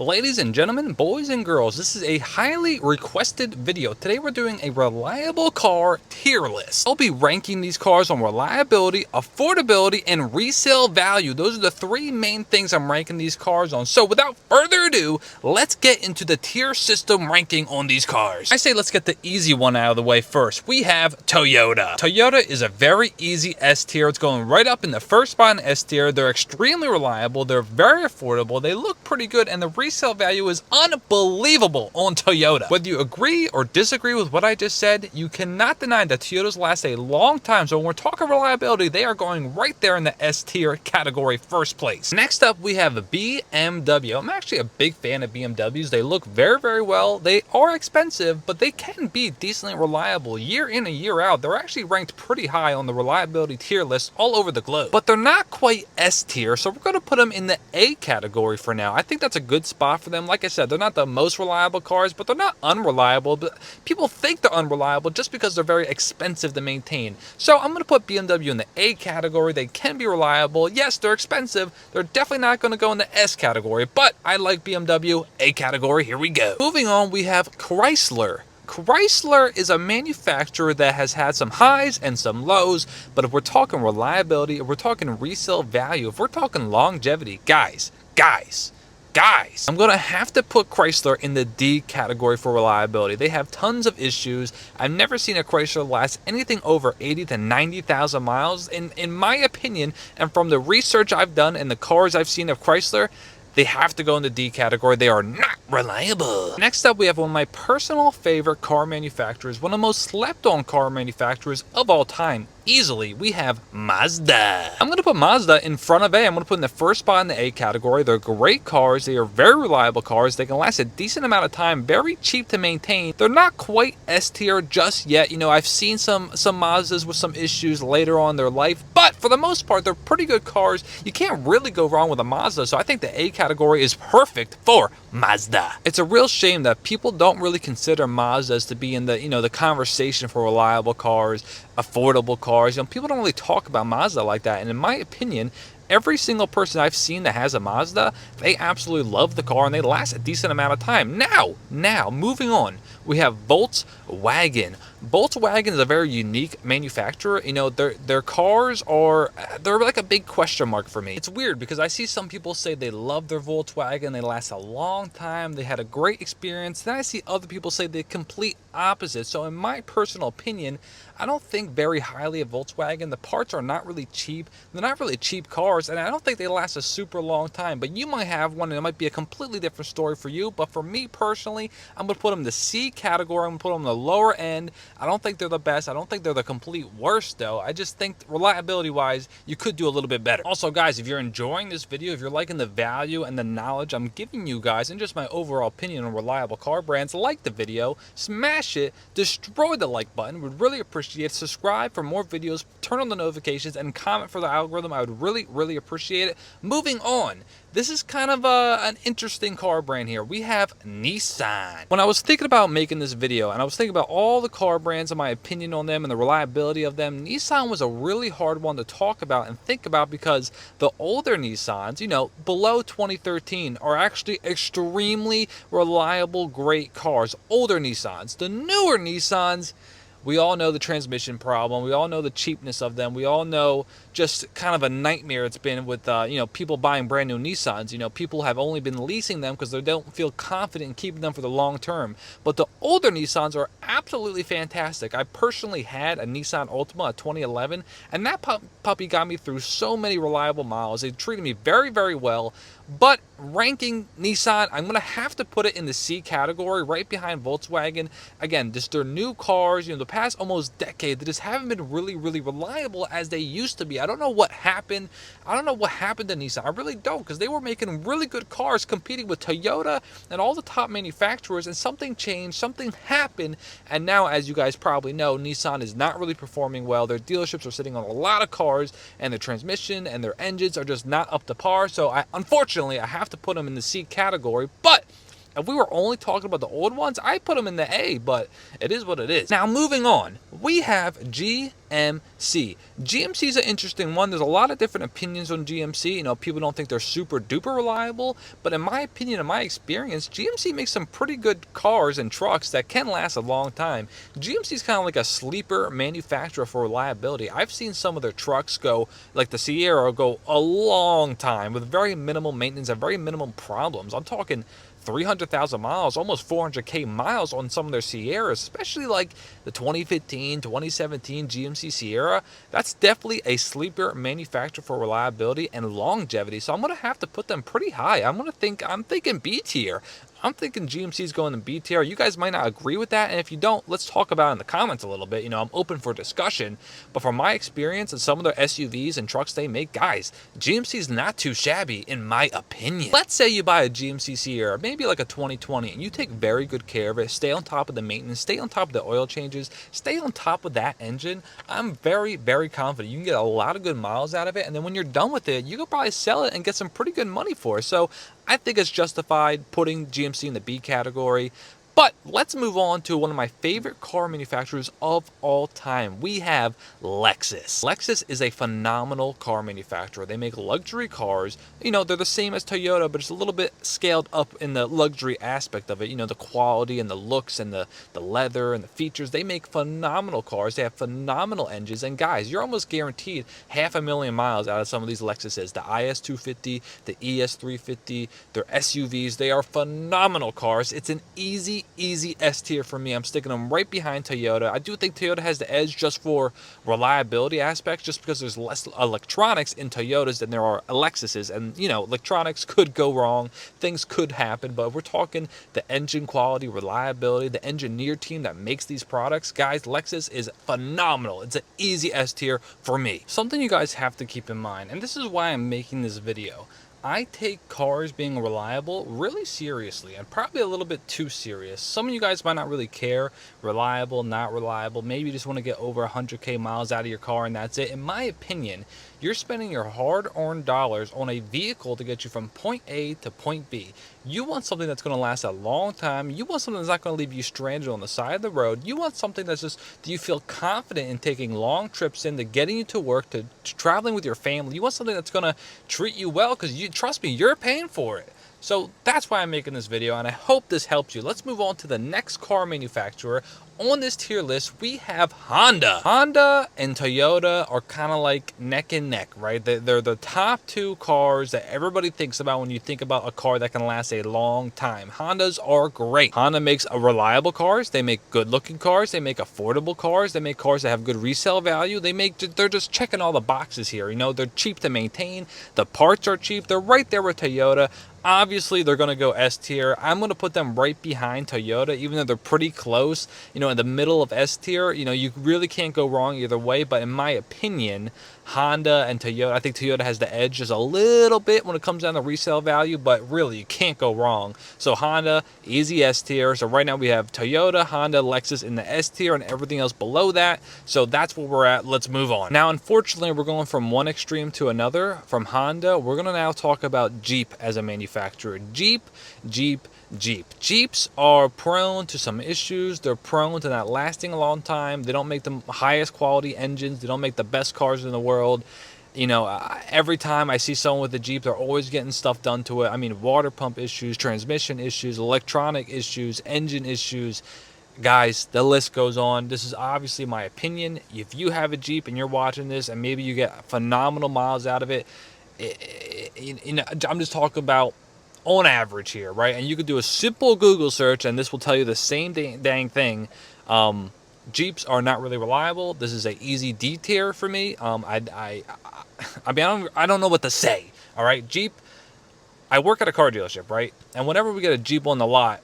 Ladies and gentlemen, boys and girls, this is a highly requested video. Today we're doing a reliable car tier list. I'll be ranking these cars on reliability, affordability, and resale value. Those are the three main things I'm ranking these cars on. So without further ado, let's get into the tier system ranking on these cars. I say let's get the easy one out of the way first. We have Toyota. Toyota is a very easy S tier. It's going right up in the first spot in S tier. They're extremely reliable. They're very affordable. They look pretty good, and the resale value is unbelievable on Toyota. Whether you agree or disagree with what I just said, you cannot deny that Toyotas last a long time. So when we're talking reliability, they are going right there in the S tier category, first place. Next up, we have BMW. I'm actually a big fan of BMWs. They look very, very well. They are expensive, but they can be decently reliable year in and year out. They're actually ranked pretty high on the reliability tier list all over the globe. But they're not quite S tier, so we're going to put them in the A category for now. I think that's a good spot for them. Like I said, they're not the most reliable cars, but they're not unreliable. But people think they're unreliable just because they're very expensive to maintain. So I'm going to put BMW in the A category. They can be reliable. Yes, they're expensive. They're definitely not going to go in the S category, but I like BMW. A category. Here we go. Moving on, we have Chrysler. Chrysler is a manufacturer that has had some highs and some lows, but if we're talking reliability, if we're talking resale value, if we're talking longevity, guys, I'm going to have to put Chrysler in the D category for reliability. They have tons of issues. I've never seen a Chrysler last anything over 80 to 90,000 miles. In my opinion, and from the research I've done and the cars I've seen of Chrysler, they have to go in the D category. They are not reliable. Next up, we have one of my personal favorite car manufacturers, one of the most slept on car manufacturers of all time. Easily, we have Mazda. I'm going to put Mazda in front of A. I'm going to put in the first spot in the A category. They're great cars. They are very reliable cars. They can last a decent amount of time. Very cheap to maintain. They're not quite S tier just yet. You know, I've seen some Mazdas with some issues later on in their life, but for the most part, they're pretty good cars. You can't really go wrong with a Mazda, so I think the A category is perfect for Mazda. It's a real shame that people don't really consider Mazdas to be in the, the conversation for reliable cars, affordable cars. People don't really talk about Mazda like that. And in my opinion, every single person I've seen that has a Mazda, they absolutely love the car and they last a decent amount of time. Now, moving on, we have Volkswagen. Volkswagen is a very unique manufacturer. Their cars they're like a big question mark for me. It's weird because I see some people say they love their Volkswagen, they last a long time, they had a great experience. Then I see other people say the complete opposite. So in my personal opinion, I don't think very highly of Volkswagen. The parts are not really cheap. They're not really cheap cars, and I don't think they last a super long time. But you might have one, and it might be a completely different story for you. But for me personally, I'm going to put them in the C category. I'm going to put them in the lower end. I don't think they're the best. I don't think they're the complete worst, though. I just think reliability-wise, you could do a little bit better. Also, guys, if you're enjoying this video, if you're liking the value and the knowledge I'm giving you guys, and just my overall opinion on reliable car brands, like the video, smash it, destroy the like button. Would really appreciate it. Subscribe for more videos, turn on the notifications, and comment for the algorithm. I would really appreciate it. Moving on, this is kind of an interesting car brand here. We have Nissan. When I was thinking about making this video, and I was thinking about all the car brands and my opinion on them and the reliability of them, Nissan was a really hard one to talk about and think about because the older Nissans, below 2013, are actually extremely reliable, great cars. Older Nissans. The newer Nissans, we all know the transmission problem. We all know the cheapness of them. We all know just kind of a nightmare it's been with, people buying brand new Nissans. People have only been leasing them because they don't feel confident in keeping them for the long term. But the older Nissans are absolutely fantastic. I personally had a Nissan Altima, a 2011, and that puppy got me through so many reliable miles. They treated me very, very well. But ranking Nissan, I'm going to have to put it in the C category, right behind Volkswagen. Again, just their new cars, the past almost decade, they just haven't been really reliable as they used to be. I don't know what happened. I don't know what happened to Nissan. I really don't, because they were making really good cars competing with Toyota and all the top manufacturers, and something changed, something happened, and now, as you guys probably know, Nissan is not really performing well. Their dealerships are sitting on a lot of cars, and their transmission and their engines are just not up to par. So unfortunately, I have to put them in the C category. But if we were only talking about the old ones, I put them in the A, but it is what it is. Now, moving on, we have GMC. GMC is an interesting one. There's a lot of different opinions on GMC. You know, people don't think they're super duper reliable, but in my opinion, in my experience, GMC makes some pretty good cars and trucks that can last a long time. GMC is kind of like a sleeper manufacturer for reliability. I've seen some of their trucks go, like the Sierra, go a long time with very minimal maintenance and very minimal problems. I'm talking 300,000 miles, almost 400K miles on some of their Sierras, especially like the 2015, 2017 GMC Sierra. That's definitely a sleeper manufacturer for reliability and longevity. So I'm going to have to put them pretty high. I'm thinking B tier. I'm thinking GMC is going to B tier. You guys might not agree with that, and if you don't, let's talk about it in the comments a little bit. You know, I'm open for discussion, but from my experience and some of their SUVs and trucks they make, guys, GMC is not too shabby in my opinion. Let's say you buy a GMC Sierra, maybe like a 2020, and you take very good care of it, stay on top of the maintenance, stay on top of the oil changes, stay on top of that engine. I'm very, very confident you can get a lot of good miles out of it, and then when you're done with it, you can probably sell it and get some pretty good money for it. So I think it's justified putting GMC in the B category. But let's move on to one of my favorite car manufacturers of all time. We have Lexus. Lexus is a phenomenal car manufacturer. They make luxury cars. You know, they're the same as Toyota, but it's a little bit scaled up in the luxury aspect of it. You know, the quality and the looks and the leather and the features. They make phenomenal cars. They have phenomenal engines. And guys, you're almost guaranteed 500,000 miles out of some of these Lexuses. The IS250, the ES350, their SUVs. They are phenomenal cars. It's an easy S tier for me. I'm sticking them right behind Toyota. I do think Toyota has the edge just for reliability aspects, just because there's less electronics in Toyotas than there are Lexuses, and you know, electronics could go wrong, things could happen, but if we're talking the engine quality, reliability, the engineer team that makes these products, guys, Lexus is phenomenal. It's an easy S tier for me. Something you guys have to keep in mind, and this is why I'm making this video, I take cars being reliable really seriously, and probably a little bit too serious. Some of you guys might not really care, reliable, not reliable. Maybe you just want to get over 100K miles out of your car and that's it. In my opinion, you're spending your hard-earned dollars on a vehicle to get you from point A to point B. You want something that's going to last a long time. You want something that's not going to leave you stranded on the side of the road. You want something that's just, do you feel confident in taking long trips in, to getting you to work, to traveling with your family. You want something that's going to treat you well, because you, trust me, you're paying for it. So that's why I'm making this video, and I hope this helps you. Let's move on to the next car manufacturer. On this tier list, we have Honda. Honda and Toyota are kind of like neck and neck, right? They're the top two cars that everybody thinks about when you think about a car that can last a long time. Hondas are great. Honda makes reliable cars. They make good-looking cars. They make affordable cars. They make cars that have good resale value. They're just checking all the boxes here. You know, they're cheap to maintain. The parts are cheap. They're right there with Toyota. Obviously, they're going to go S tier. I'm going to put them right behind Toyota, even though they're pretty close, you know, in the middle of S tier. You know, you really can't go wrong either way. But in my opinion, Honda and Toyota, I think Toyota has the edge just a little bit when it comes down to resale value, but really, you can't go wrong. So Honda, easy S tier. So right now we have Toyota, Honda, Lexus in the S tier, and everything else below that. So that's where we're at. Let's move on. Now, unfortunately, we're going from one extreme to another. From Honda, we're going to now talk about Jeep as a manufacturer. Jeeps are prone to some issues. They're prone to not lasting a long time. They don't make the highest quality engines. They don't make the best cars in the world. You know, every time I see someone with a Jeep, they're always getting stuff done to it. I mean, water pump issues, transmission issues, electronic issues, engine issues. Guys, the list goes on. This is obviously my opinion. If you have a Jeep and you're watching this and maybe you get phenomenal miles out of it, you know, I'm just talking about on average here, right? And you could do a simple Google search and this will tell you the same dang thing. Jeeps are not really reliable. This is a easy D tier for me. I mean, I don't know what to say. All right, Jeep. I work at a car dealership, right? And whenever we get a Jeep on the lot,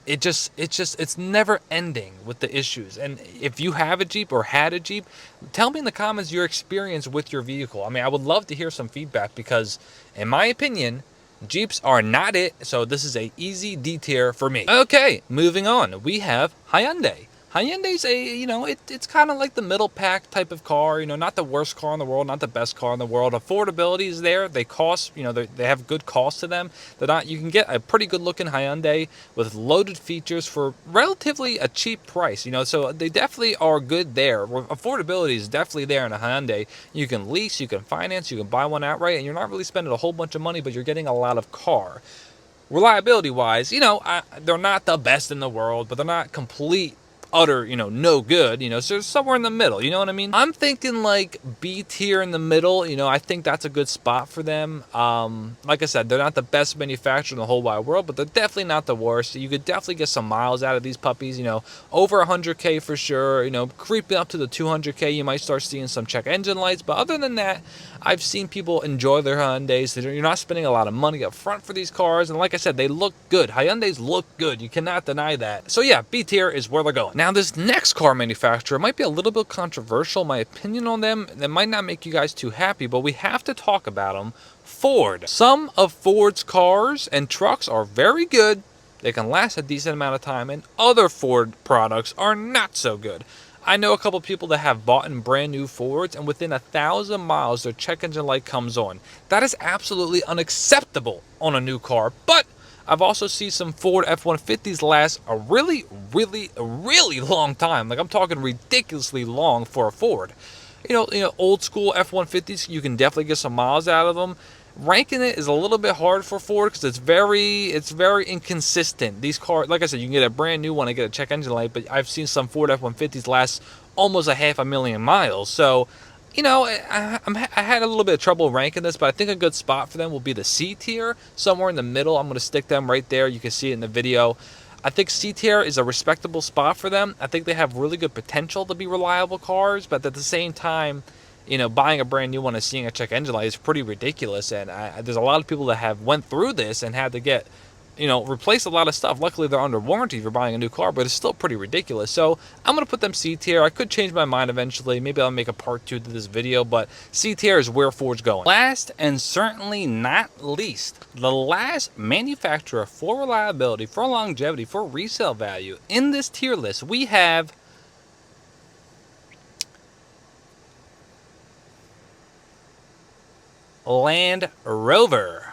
it's never ending with the issues. And if you have a Jeep or had a Jeep, tell me in the comments your experience with your vehicle. I mean, I would love to hear some feedback, because in my opinion, Jeeps are not it. So this is a easy D tier for me. Okay, moving on. We have Hyundai. Hyundai's it's kind of like the middle pack type of car, not the worst car in the world, not the best car in the world. Affordability is there. They cost, they have good cost to them. They're not, you can get a pretty good looking Hyundai with loaded features for relatively a cheap price, so they definitely are good there. Affordability is definitely there in a Hyundai. You can lease, you can finance, you can buy one outright, and you're not really spending a whole bunch of money, but you're getting a lot of car. Reliability wise, they're not the best in the world, but they're not complete utter, no good, so somewhere in the middle, you know what I mean? I'm thinking like B tier in the middle, I think that's a good spot for them. Like I said, they're not the best manufacturer in the whole wide world, but they're definitely not the worst. You could definitely get some miles out of these puppies, over 100K for sure, creeping up to the 200K, you might start seeing some check engine lights, but other than that, I've seen people enjoy their Hyundais. You're not spending a lot of money up front for these cars, and like I said, they look good. Hyundais look good. You cannot deny that. So yeah, B tier is where they're going. Now, this next car manufacturer might be a little bit controversial. My opinion on them, that might not make you guys too happy, but we have to talk about them. Ford. Some of Ford's cars and trucks are very good. They can last a decent amount of time, and other Ford products are not so good. I know a couple people that have bought in brand new Fords, and within 1,000 miles, their check engine light comes on. That is absolutely unacceptable on a new car. But I've also seen some Ford F-150s last a really, really, really long time. Like, I'm talking ridiculously long for a Ford. Old school F-150s, you can definitely get some miles out of them. Ranking it is a little bit hard for Ford because it's very inconsistent. These cars, like I said, you can get a brand new one and get a check engine light, but I've seen some Ford F-150s last almost 500,000 miles. So, I had a little bit of trouble ranking this, but I think a good spot for them will be the C tier, somewhere in the middle. I'm going to stick them right there. You can see it in the video. I think C tier is a respectable spot for them. I think they have really good potential to be reliable cars, but at the same time, buying a brand new one and seeing a check engine light is pretty ridiculous. And there's a lot of people that have went through this and had to get, replace a lot of stuff. Luckily, they're under warranty for buying a new car, but it's still pretty ridiculous. So I'm going to put them C tier. I could change my mind eventually. Maybe I'll make a part 2 to this video, but C tier is where Ford's going. Last and certainly not least, the last manufacturer for reliability, for longevity, for resale value in this tier list, we have Land Rover.